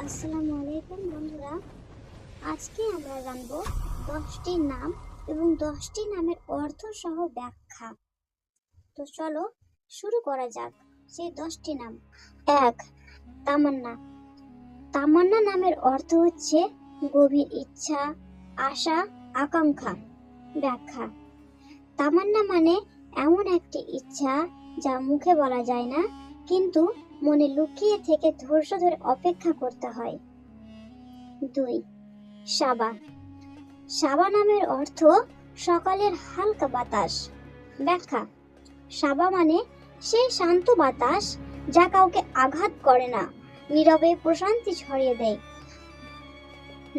আসসালামু আলাইকুম বন্ধুরা, আজকে আমরা জানবো 10টি নাম এবং 10টি নামের অর্থ সহ ব্যাখ্যা। তো চলো শুরু করা যাক। সেই 10টি নাম। 1. তামান্না। তামান্না নামের অর্থ হচ্ছে গভীর ইচ্ছা, আশা, আকাঙ্ক্ষা। ব্যাখ্যা। তামান্না মানে এমন একটি ইচ্ছা যা মুখে বলা যায় না, কিন্তু মনে লুকিয়ে থেকে ধৈর্য ধরে অপেক্ষা করতে হয়। 2. সাবা। সাবা নামের অর্থ সকালের হালকা বাতাস। ব্যাখ্যা। সাবা মানে সেই শান্ত বাতাস যা কাউকে আঘাত করে না, নীরবে প্রশান্তি ছড়িয়ে দেয়।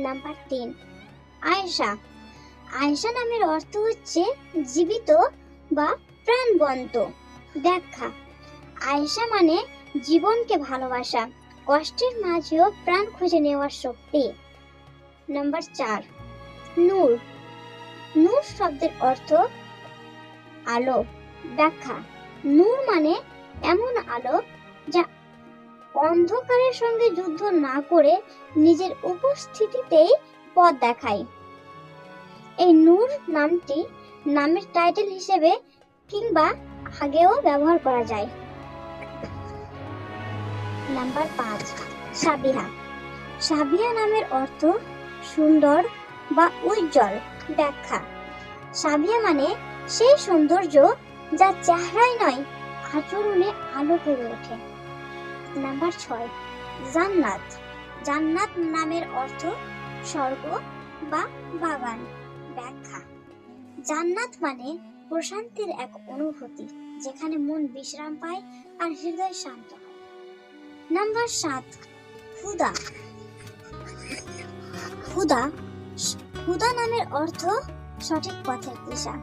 নাম্বার 3. আয়েশা। আয়েশা নামের অর্থ হচ্ছে জীবিত বা প্রাণবন্ত। ব্যাখ্যা। আয়েশা মানে জীবনকে ভালোবাসা, কষ্টের মাঝেও প্রাণ খুঁজে নেওয়ার শক্তি। নাম্বার 4. নূর। নূর শব্দের অর্থ আলো। ব্যাখ্যা। নূর মানে এমন আলো যা অন্ধকারের সঙ্গে যুদ্ধ না করে নিজের উপস্থিতিতেই পথ দেখায়। এই নূর নামটি নামের টাইটেল হিসেবে কিংবা আগেও ব্যবহার করা যায়। নাম্বার 5. সাবিহা। সাবিহা নামের অর্থ সুন্দর বা উজ্জ্বল। ব্যাখ্যা। সাবিহা মানে সেই সৌন্দর্য যা চেহারায় নয়, আচরণে আলো করে ওঠে। নাম্বার 6. জান্নাত। জান্নাত নামের অর্থ স্বর্গ বা বাগান। ব্যাখ্যা। জান্নাত মানে প্রশান্তির এক অনুভূতি, যেখানে মন বিশ্রাম পায় আর হৃদয় শান্ত হয়। নাম্বার 7. হুদা। হুদা। হুদা নামের অর্থ সঠিক পথের দিশা।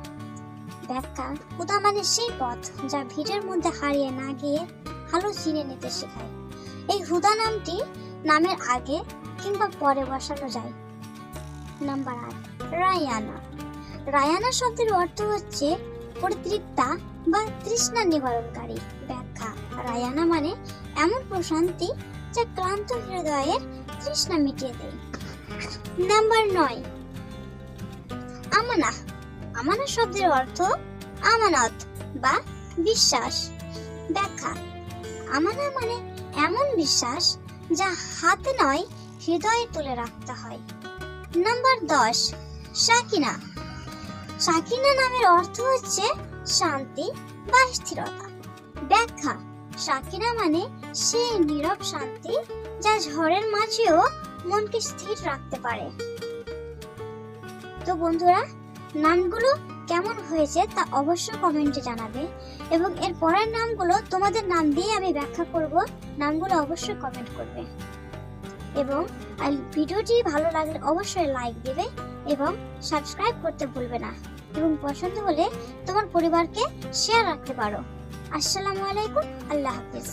ব্যাখ্যা। হুদা মানে সেই পথ যা ভিড়ের মধ্যে হারিয়ে না গিয়ে আলো চিনে নিতে শেখায়। এই হুদা নামটি নামের আগে কিংবা পরে বসানো যায়। নাম্বার 8. রায়ানা। রায়ানা শব্দের অর্থ হচ্ছে পরিতৃপ্তা বা তৃষ্ণা নিবারণকারী। ব্যাখ্যা। রায়ানা মানে এমন প্রশান্তি যা ক্লান্ত হৃদয়ের তৃষ্ণা মিটিয়ে দেয়। নাম্বার 9. আমানা। আমানা শব্দের অর্থ আমানত বা বিশ্বাস। ব্যাখ্যা। আমানা মানে এমন বিশ্বাস যা হাতে নয়, হৃদয়ে তুলে রাখতে হয়। নাম্বার 10. সাকিনা। সাকিনা নামের অর্থ হচ্ছে শান্তি বা স্থিরতা। ব্যাখ্যা। সাকিনা মানে সেই নীরব শান্তি যা ঝড়ের মাঝেও মনকে স্থির রাখতে পারে। তো বন্ধুরা, নামগুলো কেমন হয়েছে তা অবশ্যই কমেন্টে জানাবে, এবং এর পরের নামগুলো তোমাদের নাম দিয়ে আমি ব্যাখ্যা করব। নামগুলো অবশ্যই কমেন্ট করবে, এবং ভিডিওটি ভালো লাগলে অবশ্যই লাইক দিবে এবং সাবস্ক্রাইব করতে ভুলবে না, এবং পছন্দ হলে তোমার পরিবারকে শেয়ার রাখতে পারো। আসসালামু আলাইকুম, আল্লাহ হাফিজ।